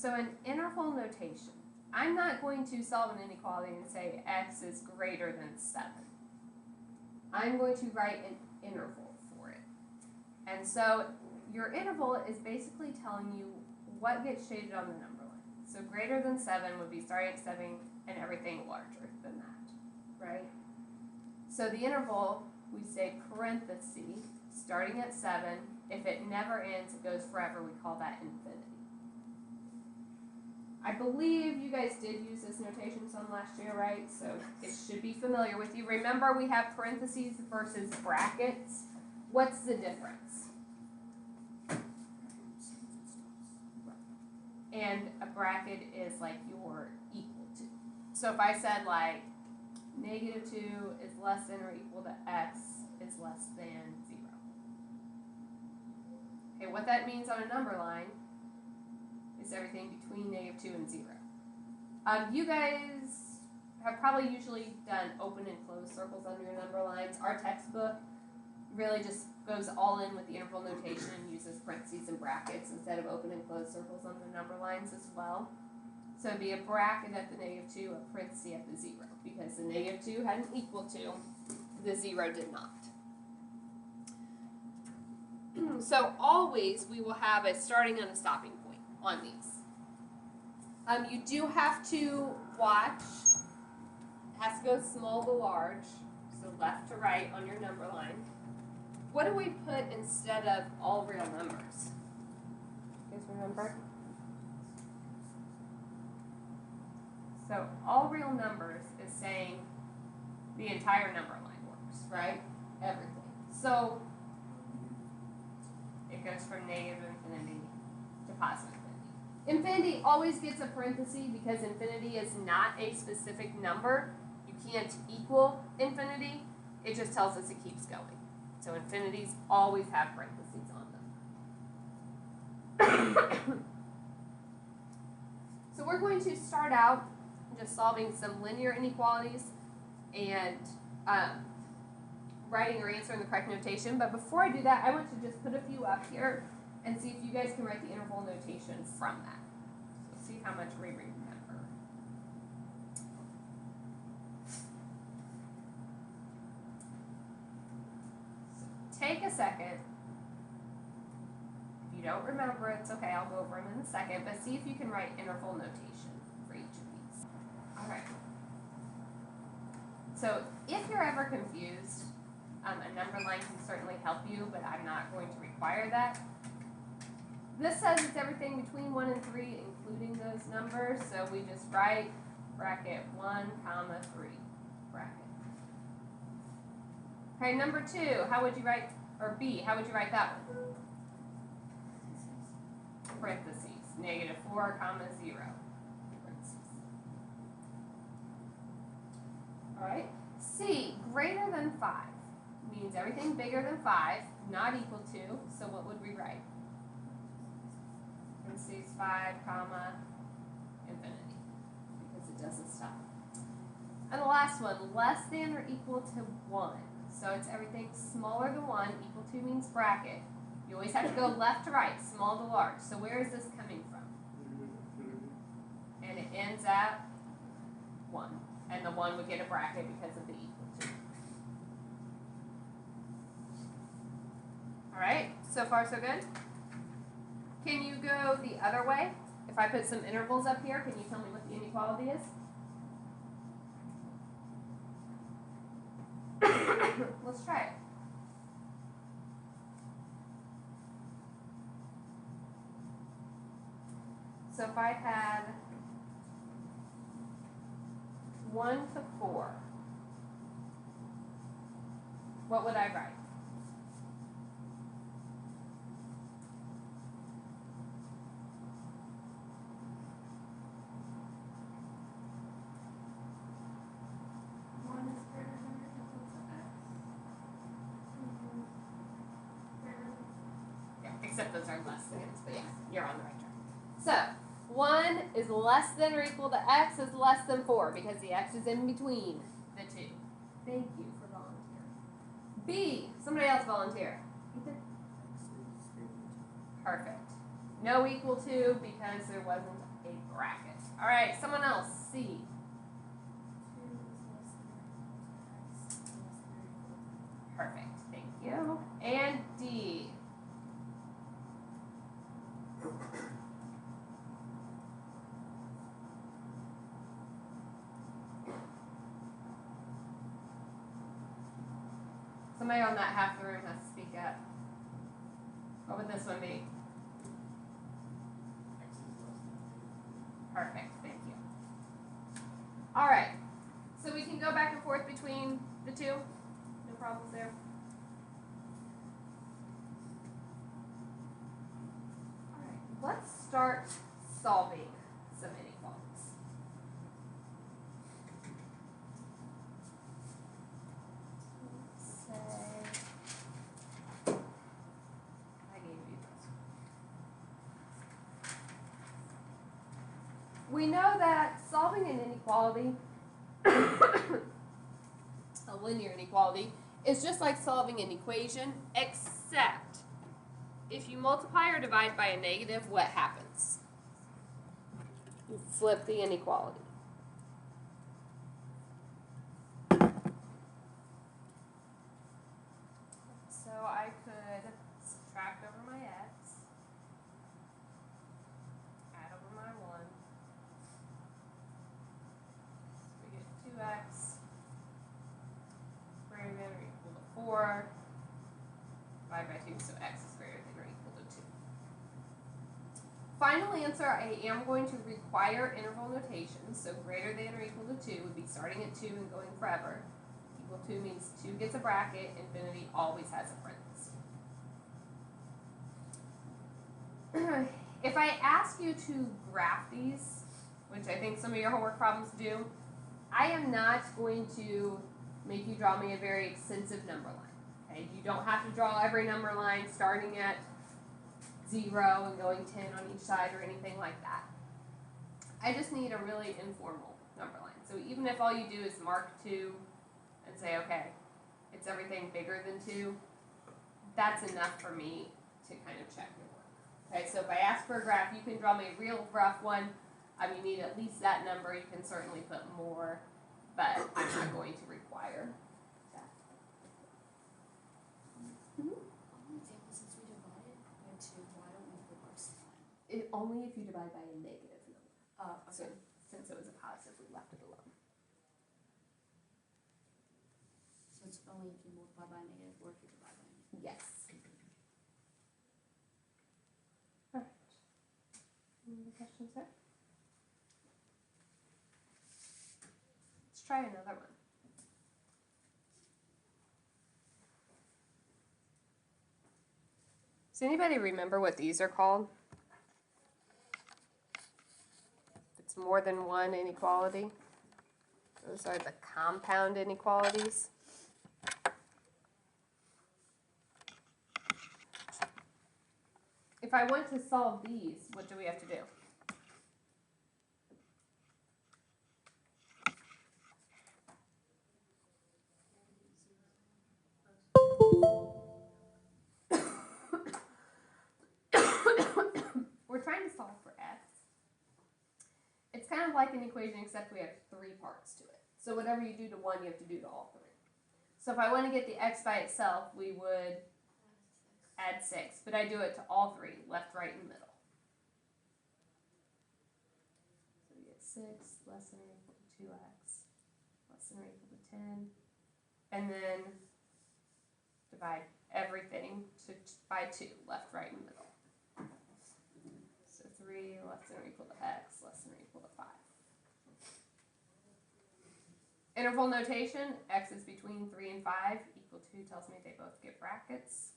So in interval notation, I'm not going to solve an inequality and say x is greater than 7. I'm going to write an interval for it. And so your interval is basically telling you what gets shaded on the number line. So greater than 7 would be starting at 7 and everything larger than that, right? So the interval, we say parentheses, starting at 7. If it never ends, it goes forever, we call that infinity. I believe you guys did use this notation some last year, right? So it should be familiar with you. Remember, we have parentheses versus brackets. What's the difference? And a bracket is like your equal to. So if I said like negative 2 is less than or equal to x is less than 0. Okay, what that means on a number line is everything between negative 2 and 0. You guys have probably usually done open and closed circles under your number lines. Our textbook really just goes all in with the interval notation and uses parentheses and brackets instead of open and closed circles on the number lines as well. So it'd be a bracket at the negative 2, a parenthesis at the 0, because the negative 2 had an equal to, the 0 did not. So always we will have a starting and a stopping point on these. You do have to watch, it has to go small to large, so left to right on your number line. What do we put instead of all real numbers? You guys remember? So all real numbers is saying the entire number line works, right? Everything. So it goes from negative infinity to positive infinity. Infinity always gets a parenthesis because infinity is not a specific number. You can't equal infinity. It just tells us it keeps going. So infinities always have parentheses on them. So we're going to start out just solving some linear inequalities and writing or answering the correct notation. But before I do that, I want to just put a few up here and see if you guys can write the interval notation from that. So see how much we remember. So take a second. If you don't remember, it's okay. I'll go over them in a second. But see if you can write interval notation for each of these. All right. So if you're ever confused, a number line can certainly help you, but I'm not going to require that. This says it's everything between 1 and 3, including those numbers. So we just write bracket 1, comma 3, bracket. Okay, number 2, how would you write, or B, how would you write that one? Parentheses, negative 4, comma 0. All right. C, greater than 5, means everything bigger than 5, not equal to, so what would we write? Parentheses 5, comma, infinity, because it doesn't stop. And the last one, less than or equal to 1. So it's everything smaller than 1, equal to means bracket. You always have to go left to right, small to large. So where is this coming from? And it ends at 1. And the 1 would get a bracket because of the equal to. All right, so far so good? Can you go the other way? If I put some intervals up here, can you tell me what the inequality is? Let's try it. So if I had 1 to 4, what would I write? Except those are less than, but yeah, you're on the right track. So 1 is less than or equal to x is less than 4 because the x is in between the two. Thank you for volunteering. B, somebody else volunteer. Perfect. No equal to because there wasn't bracket. All right, someone else. C. Perfect. Thank you. And D. Somebody on that half of the room has to speak up. What would this one be? Perfect, thank you. All right, so we can go back and forth between the two. No problems there. All right, let's start solving some inequalities. We know that solving an inequality, a linear inequality, is just like solving an equation, except if you multiply or divide by a negative, what happens? You flip the inequality. So I could subtract over my x, add over my 1. So we get 2x greater than or equal to 4, divided by 2, so x is greater than or equal to 2. Final answer, I am going to require interval notation, so greater than or equal to 2 would be starting at 2 and going forever. Equal to means 2 gets a bracket, infinity always has a parenthesis. If I ask you to graph these, which I think some of your homework problems do, I am not going to make you draw me a very extensive number line. Okay? You don't have to draw every number line starting at 0 and going 10 on each side or anything like that. I just need a really informal number line. So even if all you do is mark 2 and say, okay, it's everything bigger than 2, that's enough for me to kind of check your work. Okay, so if I ask for a graph, you can draw me a real rough one. You need at least that number. You can certainly put more, but I'm not going to require that. Since we divided by 2, why don't we flip our sign? Only if you divide by a negative number. Okay. So since it was a positive, we left it alone. So it's only if you multiply by a negative or if you divide by a negative? Yes. All right. Any other questions there? Let's try another one. Does anybody remember what these are called? It's more than one inequality. Those are the compound inequalities. If I want to solve these, what do we have to do? We're trying to solve for x. It's kind of like an equation except we have 3 parts to it. So whatever you do to one, you have to do to all 3. So if I want to get the x by itself, we would add 6, but I do it to all 3, left, right, and middle. So we get 6 less than or equal to 2x, less than or equal to 10, and then divide everything by 2, left, right, and middle. So 3 less than or equal to x, less than or equal to 5. Interval notation, x is between 3 and 5, equal to tells me they both get brackets.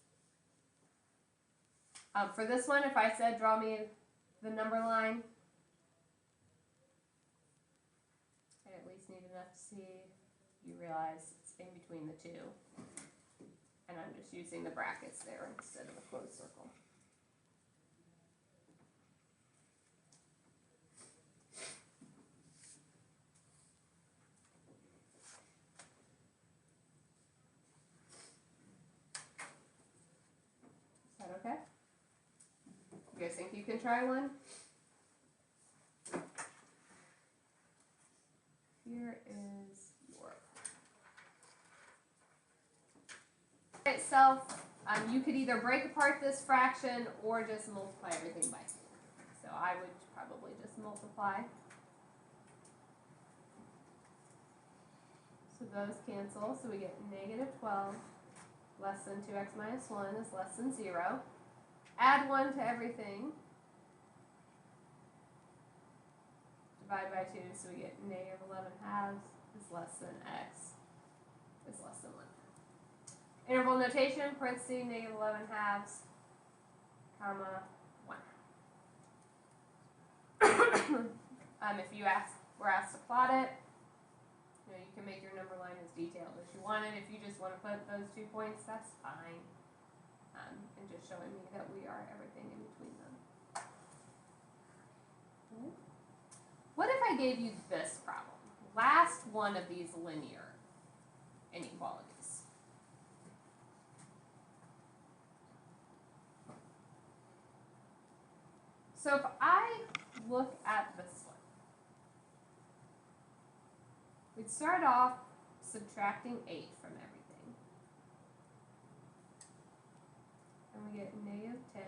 For this one, if I said draw me the number line, I at least need enough to see, you realize it's in between the 2. And I'm just using the brackets there instead of a closed circle. Is that okay? You guys think you can try one? itself, you could either break apart this fraction or just multiply everything by 2. So I would probably just multiply. So those cancel, so we get negative 12 less than 2x minus 1 is less than 0. Add 1 to everything. Divide by 2, so we get negative 11 halves is less than x is less than 1. Interval notation, parentheses, negative 11 halves, comma, 1. If you were asked to plot it, you can make your number line as detailed as you want it. If you just want to put those 2 points, that's fine. And just showing me that we are everything in between them. Okay. What if I gave you this problem? Last one of these linear inequalities. So if I look at this one, we'd start off subtracting 8 from everything. And we get negative 10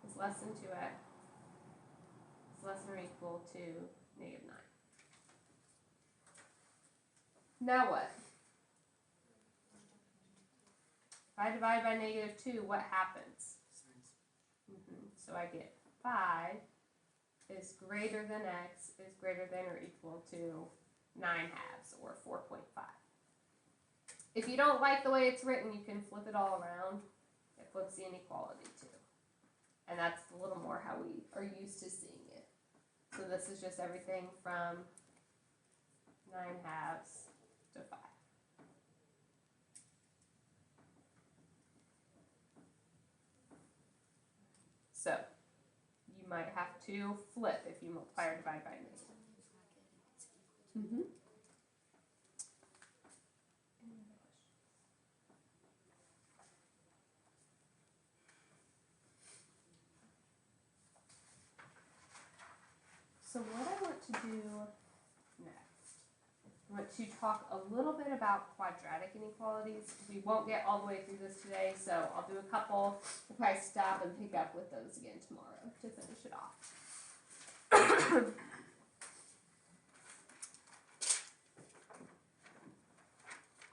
is less than 2x is less than or equal to negative 9. Now what? If I divide by negative 2, what happens? So I get 5 is greater than x is greater than or equal to 9 halves, or 4.5. If you don't like the way it's written, you can flip it all around. It flips the inequality too. And that's a little more how we are used to seeing it. So this is just everything from 9 halves to 5. So you might have to flip if you multiply or divide by negative. So what I want to do next, I want to talk a little bit about quadratic inequalities. We won't get all the way through this today, so I'll do a couple. We'll probably stop and pick up with those again tomorrow to finish it off.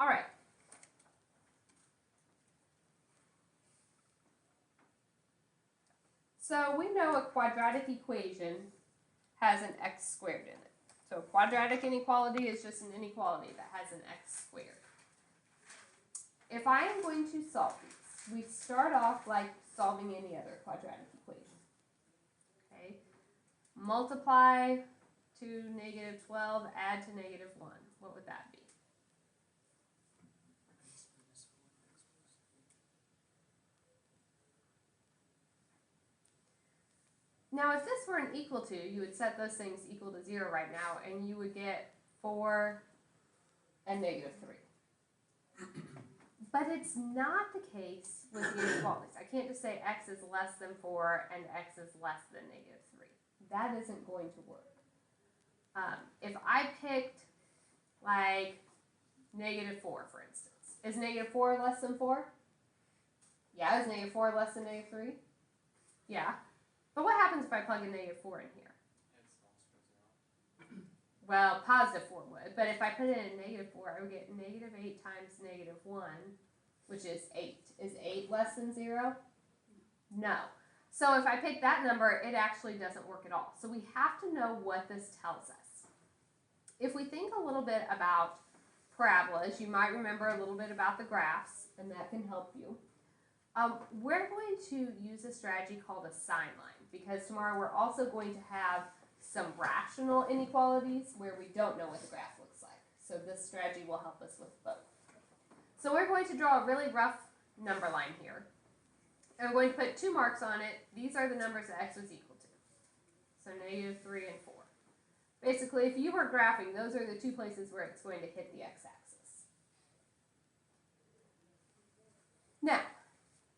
All right. So we know a quadratic equation has an x squared in it. So a quadratic inequality is just an inequality that has an x squared. If I am going to solve these, we start off like solving any other quadratic equation. Okay? Multiply to negative 12, add to negative 1. What would that be? Now, if this were an equal to, you would set those things equal to 0 right now, and you would get 4 and negative 3. But it's not the case with the inequalities. I can't just say x is less than 4 and x is less than negative 3. That isn't going to work. If I picked, like, negative 4, for instance, is negative 4 less than 4? Yeah, is negative 4 less than negative 3? Yeah. But what happens if I plug in negative 4 in here? Well, positive 4 would, but if I put it in negative 4, I would get negative 8 times negative 1, which is 8. Is 8 less than 0? No. So if I pick that number, it actually doesn't work at all. So we have to know what this tells us. If we think a little bit about parabolas, you might remember a little bit about the graphs, and that can help you. We're going to use a strategy called a sign line, because tomorrow we're also going to have some rational inequalities where we don't know what the graph looks like. So this strategy will help us with both. So we're going to draw a really rough number line here. And we're going to put 2 marks on it. These are the numbers that x was equal to. So negative 3 and 4. Basically, if you were graphing, those are the 2 places where it's going to hit the x-axis. Now,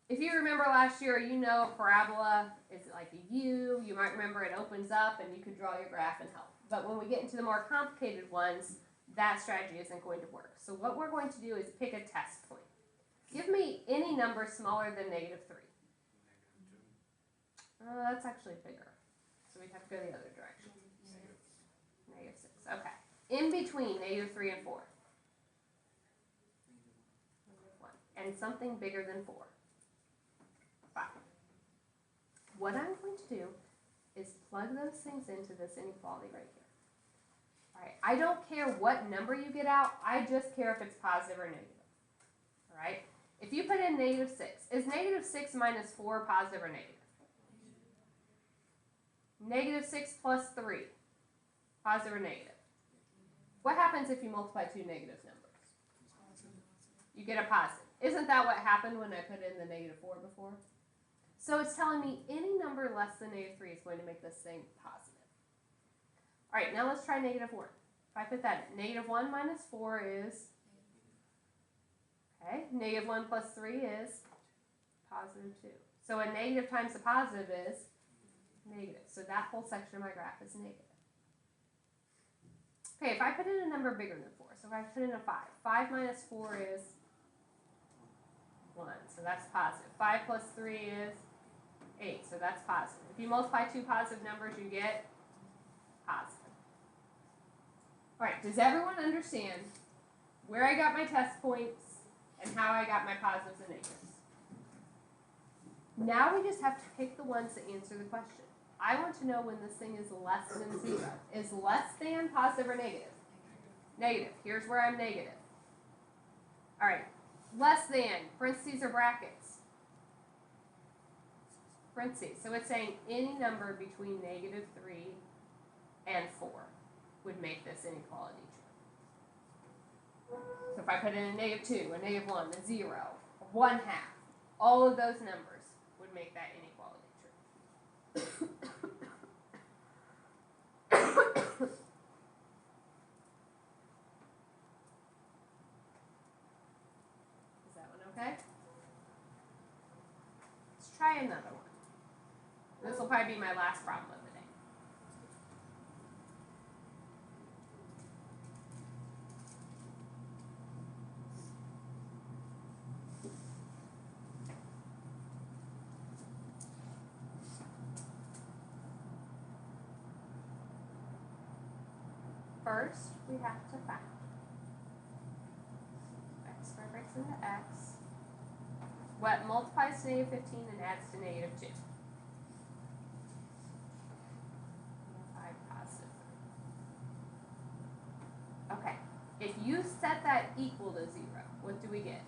if you remember last year, you know a parabola is like a U. You might remember it opens up and you could draw your graph and help. But when we get into the more complicated ones, that strategy isn't going to work. So what we're going to do is pick a test point. Give me any number smaller than -3. That's actually bigger. So we'd have to go the other direction. -6. Okay. In between -3 and 4. -1. And something bigger than 4. 5. What I'm going to do is plug those things into this inequality right here. Alright, I don't care what number you get out, I just care if it's positive or negative. Alright, if you put in -6, is -6 minus 4 positive or negative? -6 plus 3, positive or negative? What happens if you multiply two negative numbers? You get a positive. Isn't that what happened when I put in the -4 before? So it's telling me any number less than -3 is going to make this thing positive. All right, now let's try -1. If I put that in, -1 minus 4 is, okay, -1 plus 3 is +2. So a negative times a positive is negative. So that whole section of my graph is negative. Okay, if I put in a number bigger than 4, so if I put in a 5, 5 minus 4 is 1, so that's positive. 5 plus 3 is 8, so that's positive. If you multiply two positive numbers, you get positive. All right, does everyone understand where I got my test points and how I got my positives and negatives? Now we just have to pick the ones that answer the question. I want to know when this thing is less than 0. Is less than positive or negative? Negative. Here's where I'm negative. All right, less than, parentheses or brackets? Parentheses. So it's saying any number between -3 and 4 would make this inequality true. So if I put in a -2, a -1, a 0, a 1/2, all of those numbers would make that inequality true. Is that one okay? Let's try another one. This will probably be my last problem of the day. First, we have to factor. X squared breaks into x. What multiplies to -15 and adds to -2? 5 positive 3. Okay, if you set that equal to 0, what do we get?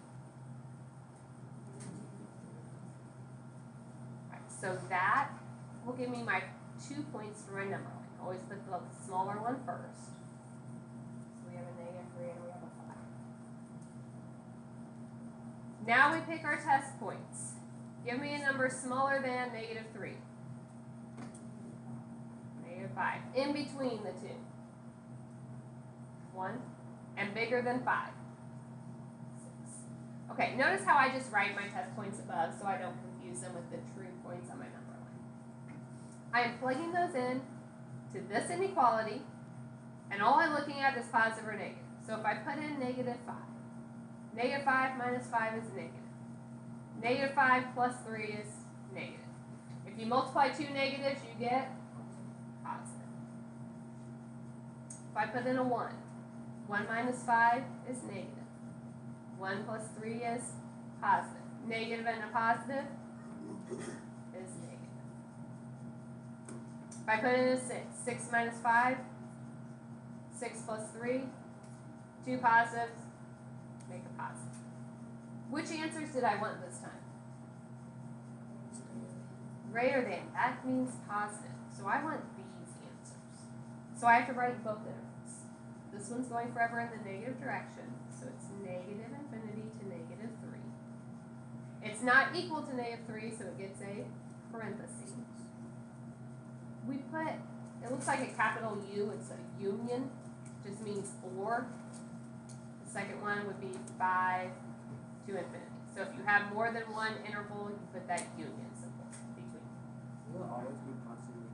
Right, so that will give me my 2 points for my number line. Always put the smaller one first. So we have a -3 and we have a 5. Now we pick our test points. Give me a number smaller than -3. -5. In between the two. 1. And bigger than 5. 6. Okay, notice how I just write my test points above so I don't confuse them with the true points on my number line. I am plugging those in to this inequality, and all I'm looking at is positive or negative. So if I put in -5, -5 minus 5 is negative. -5 plus 3 is negative. If you multiply two negatives, you get positive. If I put in a 1, 1 minus 5 is negative. 1 plus 3 is positive. Negative and a positive is negative. If I put in a 6, 6 minus 5, 6 plus 3, 2 positives, make a positive. Which answers did I want this time? Greater than. That means positive. So I want these answers. So I have to write both intervals. This one's going forever in the negative direction, so it's -infinity to -3. It's not equal to -3, so it gets a parenthesis. We put, it looks like a capital U, it's a union, just means or. The second one would be 5 to infinity. So if you have more than one interval, you put that union symbol between. Will it always be positive?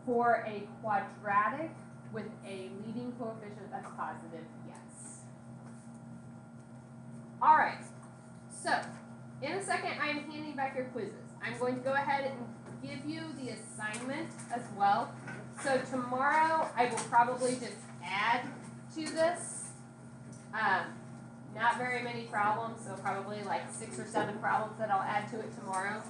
For a quadratic with a leading coefficient that's positive, yes. Alright, so in a second I am handing back your quizzes. I'm going to go ahead and give you the assignment as well. So tomorrow I will probably just add to this. Not very many problems, so probably like 6 or 7 problems that I'll add to it tomorrow.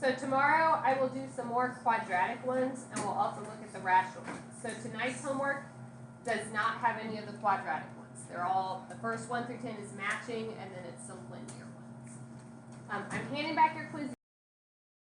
So tomorrow I will do some more quadratic ones, and we'll also look at the rational ones. So tonight's homework does not have any of the quadratic ones. They're all, the first 1 through 10 is matching, and then it's some linear ones. I'm handing back your quiz